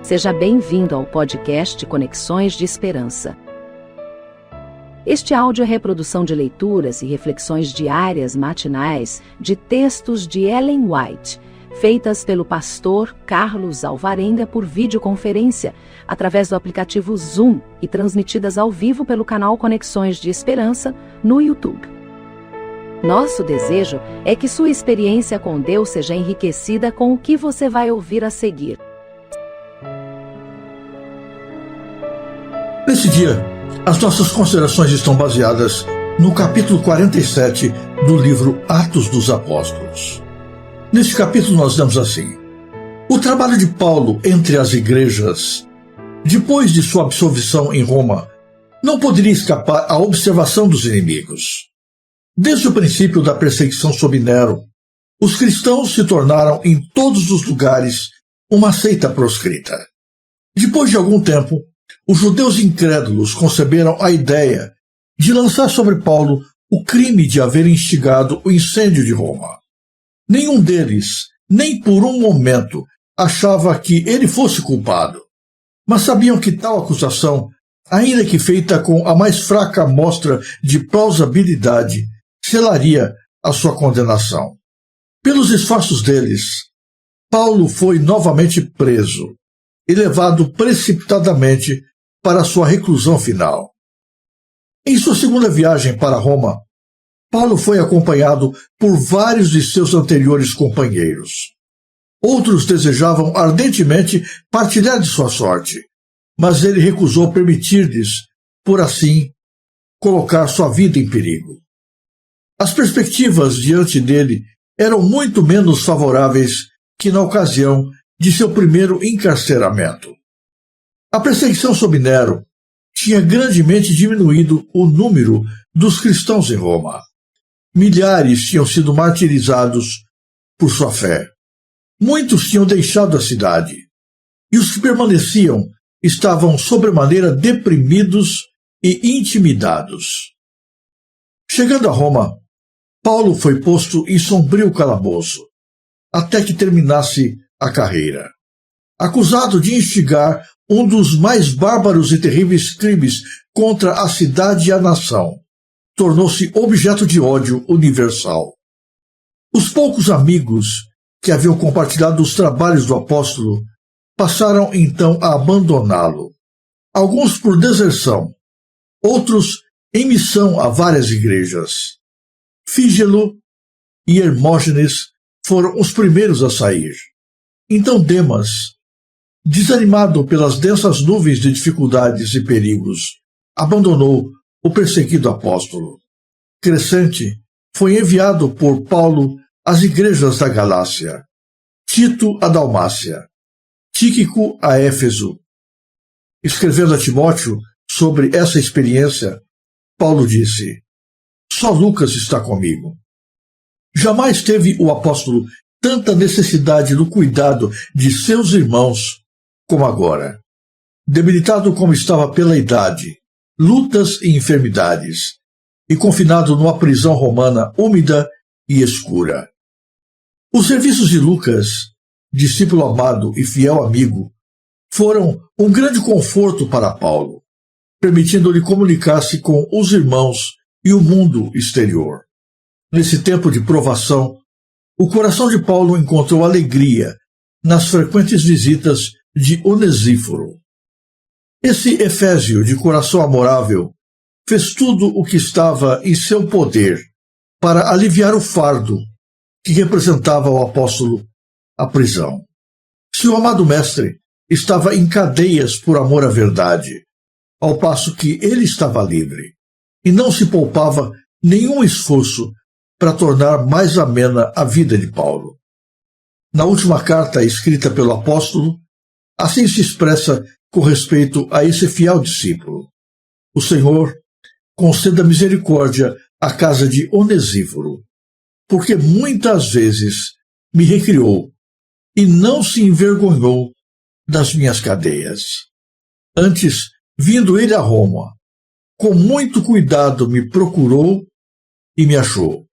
Seja bem-vindo ao podcast Conexões de Esperança. Este áudio é reprodução de leituras e reflexões diárias matinais de textos de Ellen White, feitas pelo pastor Carlos Alvarenga por videoconferência, através do aplicativo Zoom e transmitidas ao vivo pelo canal Conexões de Esperança no YouTube. Nosso desejo é que sua experiência com Deus seja enriquecida com o que você vai ouvir a seguir. Nesse dia, as nossas considerações estão baseadas no capítulo 47 do livro Atos dos Apóstolos. Neste capítulo nós lemos assim: o trabalho de Paulo entre as igrejas, depois de sua absolvição em Roma, não poderia escapar à observação dos inimigos. Desde o princípio da perseguição sob Nero, os cristãos se tornaram em todos os lugares uma seita proscrita. Depois de algum tempo, os judeus incrédulos conceberam a ideia de lançar sobre Paulo o crime de haver instigado o incêndio de Roma. Nenhum deles, nem por um momento, achava que ele fosse culpado, mas sabiam que tal acusação, ainda que feita com a mais fraca amostra de plausibilidade, selaria a sua condenação. Pelos esforços deles, Paulo foi novamente preso e levado precipitadamente para sua reclusão final. Em sua segunda viagem para Roma, Paulo foi acompanhado por vários de seus anteriores companheiros. Outros desejavam ardentemente partilhar de sua sorte, mas ele recusou permitir-lhes, por assim, colocar sua vida em perigo. As perspectivas diante dele eram muito menos favoráveis que na ocasião de seu primeiro encarceramento. A perseguição sob Nero tinha grandemente diminuído o número dos cristãos em Roma. Milhares tinham sido martirizados por sua fé. Muitos tinham deixado a cidade, e os que permaneciam estavam sobremaneira deprimidos e intimidados. Chegando a Roma, Paulo foi posto em sombrio calabouço, até que terminasse a carreira. Acusado de instigar um dos mais bárbaros e terríveis crimes contra a cidade e a nação, tornou-se objeto de ódio universal. Os poucos amigos que haviam compartilhado os trabalhos do apóstolo passaram então a abandoná-lo, alguns por deserção, outros em missão a várias igrejas. Fígelo e Hermógenes foram os primeiros a sair. Então Demas, desanimado pelas densas nuvens de dificuldades e perigos, abandonou o perseguido apóstolo. Crescente foi enviado por Paulo às igrejas da Galácia, Tito à Dalmácia, Tíquico a Éfeso. Escrevendo a Timóteo sobre essa experiência, Paulo disse: só Lucas está comigo. Jamais teve o apóstolo tanta necessidade do cuidado de seus irmãos como agora. Debilitado como estava pela idade, lutas e enfermidades, e confinado numa prisão romana úmida e escura. Os serviços de Lucas, discípulo amado e fiel amigo, foram um grande conforto para Paulo, permitindo-lhe comunicar-se com os irmãos e o mundo exterior. Nesse tempo de provação, o coração de Paulo encontrou alegria nas frequentes visitas de Onesíforo. Esse efésio de coração amorável fez tudo o que estava em seu poder para aliviar o fardo que representava ao apóstolo a prisão. Seu amado mestre estava em cadeias por amor à verdade, ao passo que ele estava livre, e não se poupava nenhum esforço para tornar mais amena a vida de Paulo. Na última carta escrita pelo apóstolo, assim se expressa com respeito a esse fiel discípulo: o Senhor conceda misericórdia à casa de Onesíforo, porque muitas vezes me recriou e não se envergonhou das minhas cadeias. Antes, vindo ele a Roma, com muito cuidado me procurou e me achou.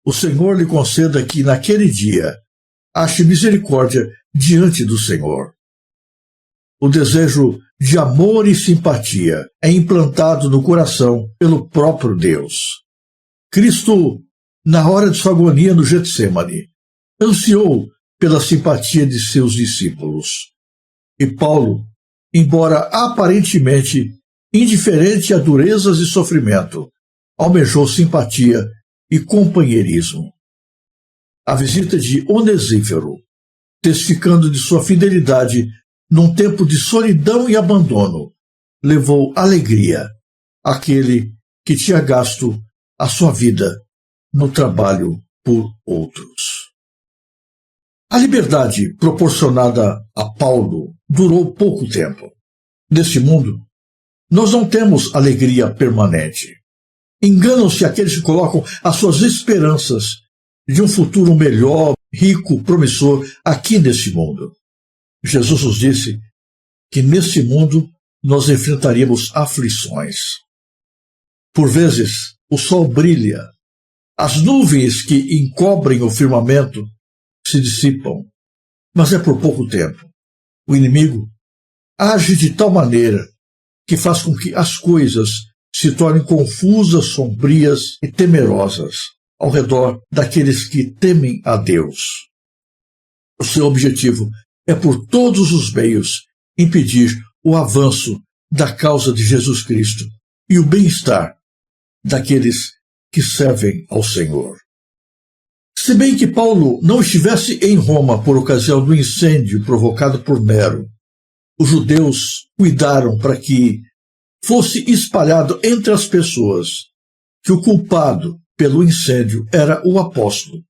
O Senhor lhe conceda que, naquele dia, ache misericórdia diante do Senhor. O desejo de amor e simpatia é implantado no coração pelo próprio Deus. Cristo, na hora de sua agonia no Getsêmani, ansiou pela simpatia de seus discípulos. E Paulo, embora aparentemente indiferente a durezas e sofrimento, almejou simpatia e companheirismo. A visita de Onesíforo, testificando de sua fidelidade num tempo de solidão e abandono, levou alegria àquele que tinha gasto a sua vida no trabalho por outros. A liberdade proporcionada a Paulo durou pouco tempo. Neste mundo, nós não temos alegria permanente. Enganam-se aqueles que colocam as suas esperanças de um futuro melhor, rico, promissor aqui neste mundo. Jesus nos disse que neste mundo nós enfrentaríamos aflições. Por vezes, o sol brilha, as nuvens que encobrem o firmamento se dissipam, mas é por pouco tempo. O inimigo age de tal maneira que faz com que as coisas se tornem confusas, sombrias e temerosas ao redor daqueles que temem a Deus. O seu objetivo é, por todos os meios, impedir o avanço da causa de Jesus Cristo e o bem-estar daqueles que servem ao Senhor. Se bem que Paulo não estivesse em Roma por ocasião do incêndio provocado por Nero, os judeus cuidaram para que fosse espalhado entre as pessoas que o culpado pelo incêndio era o apóstolo,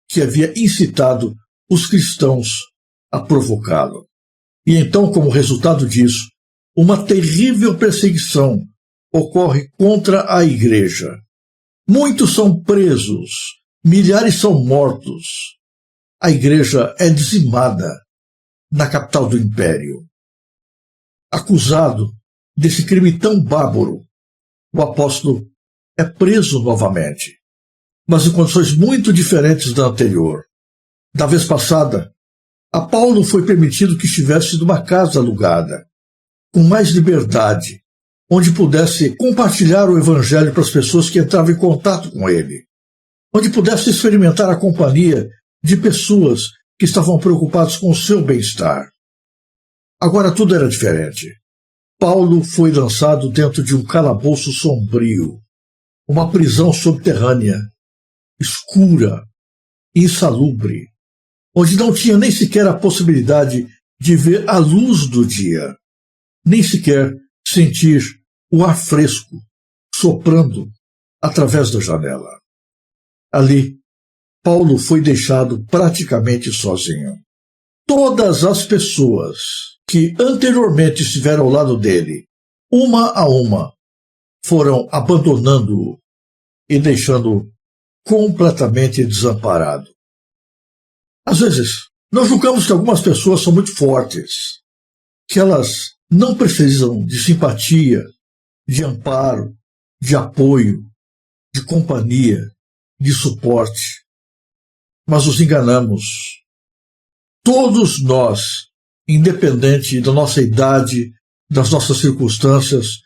que havia incitado os cristãos a provocá-lo. E então, como resultado disso, uma terrível perseguição ocorre contra a igreja. Muitos são presos, milhares são mortos. A igreja é dizimada na capital do império. Acusado desse crime tão bárbaro, o apóstolo é preso novamente, mas em condições muito diferentes da anterior. Da vez passada, a Paulo foi permitido que estivesse numa casa alugada, com mais liberdade, onde pudesse compartilhar o evangelho para as pessoas que entravam em contato com ele, onde pudesse experimentar a companhia de pessoas que estavam preocupadas com o seu bem-estar. Agora tudo era diferente. Paulo foi lançado dentro de um calabouço sombrio, uma prisão subterrânea, escura, insalubre, onde não tinha nem sequer a possibilidade de ver a luz do dia, nem sequer sentir o ar fresco soprando através da janela. Ali, Paulo foi deixado praticamente sozinho. Todas as pessoas que anteriormente estiveram ao lado dele, uma a uma, foram abandonando-o e deixando-o completamente desamparado. Às vezes, nós julgamos que algumas pessoas são muito fortes, que elas não precisam de simpatia, de amparo, de apoio, de companhia, de suporte. Mas os enganamos. Todos nós, independente da nossa idade, das nossas circunstâncias,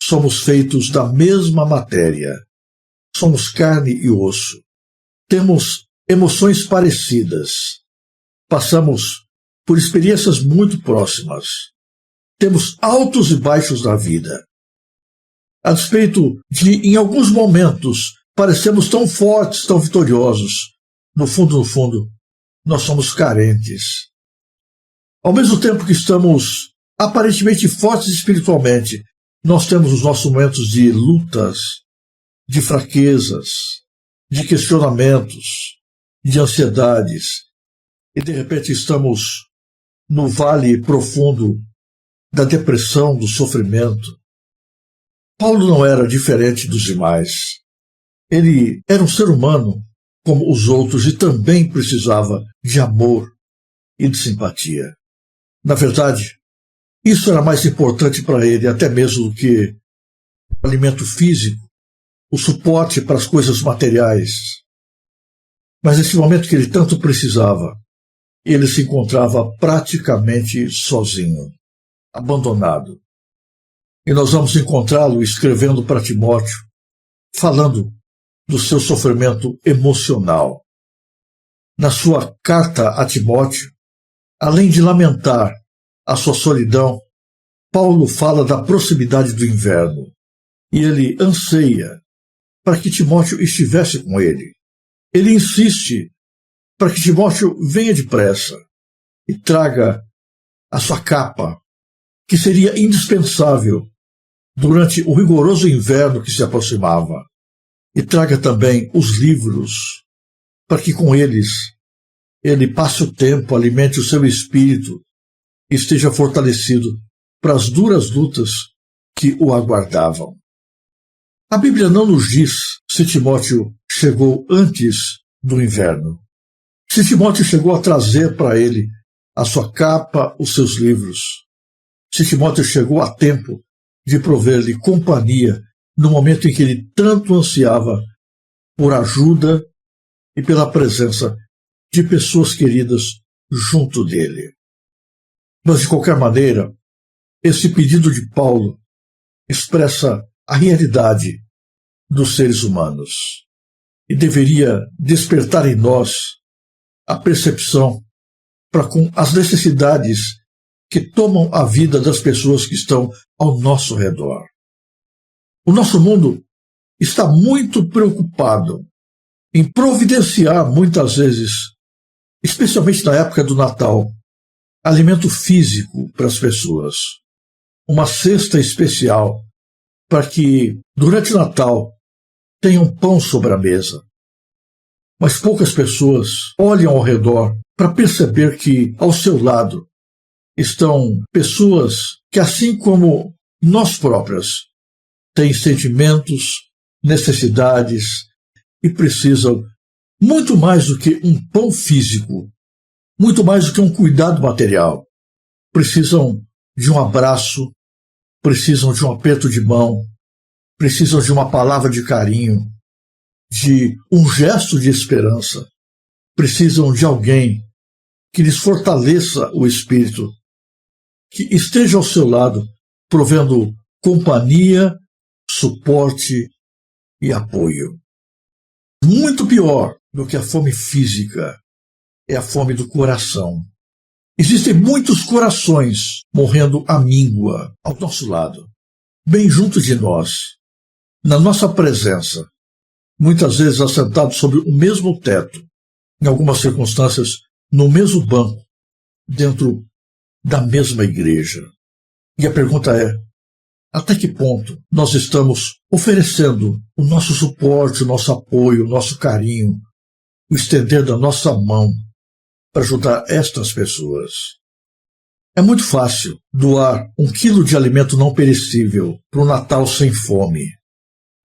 somos feitos da mesma matéria. Somos carne e osso. Temos emoções parecidas. Passamos por experiências muito próximas. Temos altos e baixos na vida. A despeito de, em alguns momentos, parecemos tão fortes, tão vitoriosos, no fundo, nós somos carentes. Ao mesmo tempo que estamos aparentemente fortes espiritualmente, nós temos os nossos momentos de lutas, de fraquezas, de questionamentos, de ansiedades, e de repente estamos no vale profundo da depressão, do sofrimento. Paulo não era diferente dos demais. Ele era um ser humano como os outros e também precisava de amor e de simpatia. Na verdade, isso era mais importante para ele até mesmo do que o alimento físico, o suporte para as coisas materiais. Mas nesse momento que ele tanto precisava, ele se encontrava praticamente sozinho. abandonado. E nós vamos encontrá-lo escrevendo para Timóteo, falando do seu sofrimento emocional. Na sua carta a Timóteo, além de lamentar a sua solidão, Paulo fala da proximidade do inverno, e ele anseia para que Timóteo estivesse com ele. Ele insiste para que Timóteo venha depressa e traga a sua capa, que seria indispensável durante o rigoroso inverno que se aproximava, e traga também os livros, para que com eles ele passe o tempo, alimente o seu espírito e esteja fortalecido para as duras lutas que o aguardavam. A Bíblia não nos diz se Timóteo chegou antes do inverno, se Timóteo chegou a trazer para ele a sua capa, os seus livros, se Timóteo chegou a tempo de prover-lhe companhia no momento em que ele tanto ansiava por ajuda e pela presença de pessoas queridas junto dele. Mas, de qualquer maneira, esse pedido de Paulo expressa a realidade dos seres humanos e deveria despertar em nós a percepção para com as necessidades que tomam a vida das pessoas que estão ao nosso redor. O nosso mundo está muito preocupado em providenciar, muitas vezes, especialmente na época do Natal, alimento físico para as pessoas. Uma cesta especial para que, durante o Natal, tenham pão sobre a mesa. Mas poucas pessoas olham ao redor para perceber que, ao seu lado, estão pessoas que, assim como nós próprias, têm sentimentos, necessidades e precisam muito mais do que um pão físico, muito mais do que um cuidado material. Precisam de um abraço, precisam de um aperto de mão, precisam de uma palavra de carinho, de um gesto de esperança, precisam de alguém que lhes fortaleça o espírito, que esteja ao seu lado, provendo companhia, suporte e apoio. Muito pior do que a fome física é a fome do coração. Existem muitos corações morrendo à míngua ao nosso lado, bem junto de nós, na nossa presença, muitas vezes assentados sobre o mesmo teto, em algumas circunstâncias no mesmo banco, dentro da mesma igreja. E a pergunta é: até que ponto nós estamos oferecendo o nosso suporte, o nosso apoio, o nosso carinho, o estender da nossa mão para ajudar estas pessoas? É muito fácil doar 1 quilo de alimento não perecível para um Natal sem fome.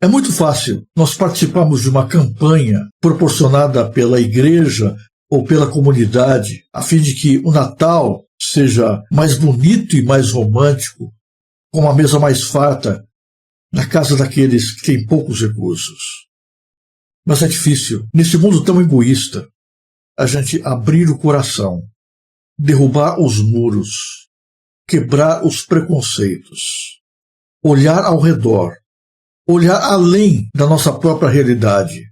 É muito fácil nós participarmos de uma campanha proporcionada pela igreja ou pela comunidade, a fim de que o Natal seja mais bonito e mais romântico, com uma mesa mais farta na casa daqueles que têm poucos recursos. Mas é difícil, nesse mundo tão egoísta, a gente abrir o coração, derrubar os muros, quebrar os preconceitos, olhar ao redor, olhar além da nossa própria realidade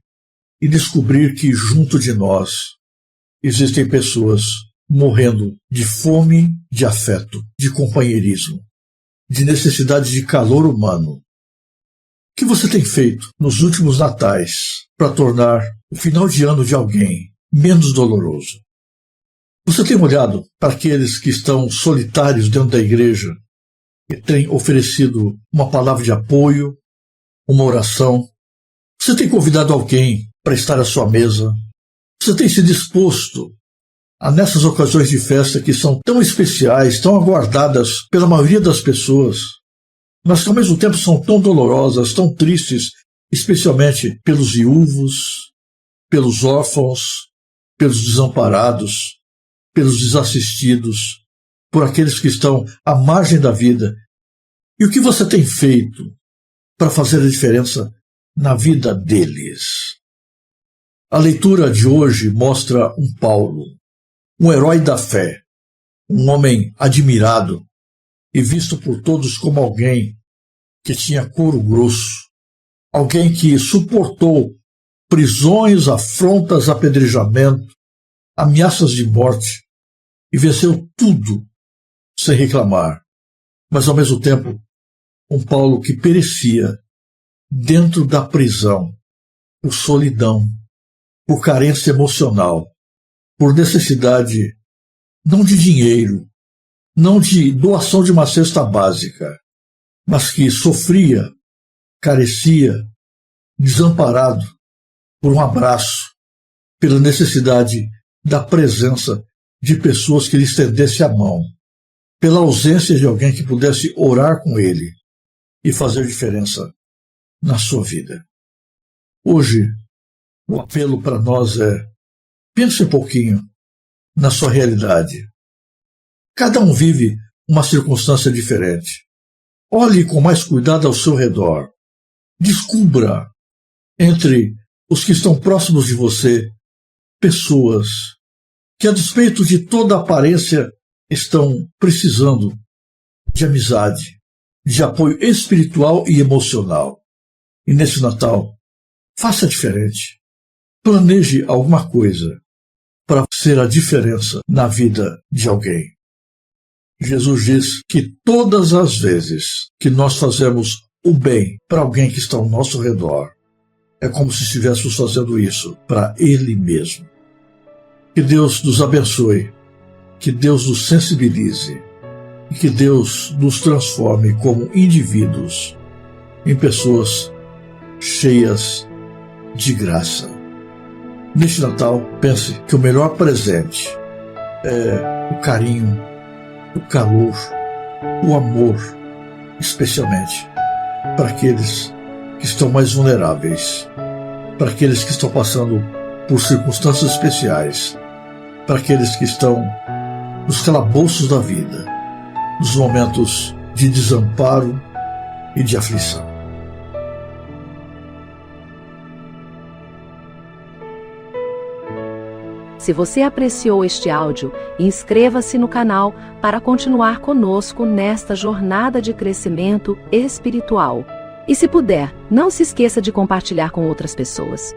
e descobrir que junto de nós existem pessoas morrendo de fome, de afeto, de companheirismo, de necessidade de calor humano. O que você tem feito nos últimos natais para tornar o final de ano de alguém menos doloroso? Você tem olhado para aqueles que estão solitários dentro da igreja e tem oferecido uma palavra de apoio, uma oração? Você tem convidado alguém para estar à sua mesa? Você tem se disposto a, nessas ocasiões de festa que são tão especiais, tão aguardadas pela maioria das pessoas, mas que ao mesmo tempo são tão dolorosas, tão tristes, especialmente pelos viúvos, pelos órfãos, pelos desamparados, pelos desassistidos, por aqueles que estão à margem da vida? E o que você tem feito para fazer a diferença na vida deles? A leitura de hoje mostra um Paulo, um herói da fé, um homem admirado, e visto por todos como alguém que tinha couro grosso, alguém que suportou prisões, afrontas, apedrejamento, ameaças de morte e venceu tudo sem reclamar, mas ao mesmo tempo um Paulo que perecia dentro da prisão por solidão, por carência emocional, por necessidade não de dinheiro, não de doação de uma cesta básica, mas que sofria, carecia, desamparado por um abraço, pela necessidade da presença de pessoas que lhe estendessem a mão, pela ausência de alguém que pudesse orar com ele e fazer diferença na sua vida. Hoje, o apelo para nós é: pense um pouquinho na sua realidade. Cada um vive uma circunstância diferente. Olhe com mais cuidado ao seu redor. Descubra, entre os que estão próximos de você, pessoas que, a despeito de toda a aparência, estão precisando de amizade, de apoio espiritual e emocional. E nesse Natal, faça diferente. Planeje alguma coisa para ser a diferença na vida de alguém. Jesus diz que todas as vezes que nós fazemos o bem para alguém que está ao nosso redor, é como se estivéssemos fazendo isso para Ele mesmo. Que Deus nos abençoe, que Deus nos sensibilize e que Deus nos transforme como indivíduos em pessoas cheias de graça. Neste Natal, pense que o melhor presente é o carinho, o calor, o amor, especialmente para aqueles que estão mais vulneráveis, para aqueles que estão passando por circunstâncias especiais, para aqueles que estão nos calabouços da vida, nos momentos de desamparo e de aflição. Se você apreciou este áudio, inscreva-se no canal para continuar conosco nesta jornada de crescimento espiritual. E se puder, não se esqueça de compartilhar com outras pessoas.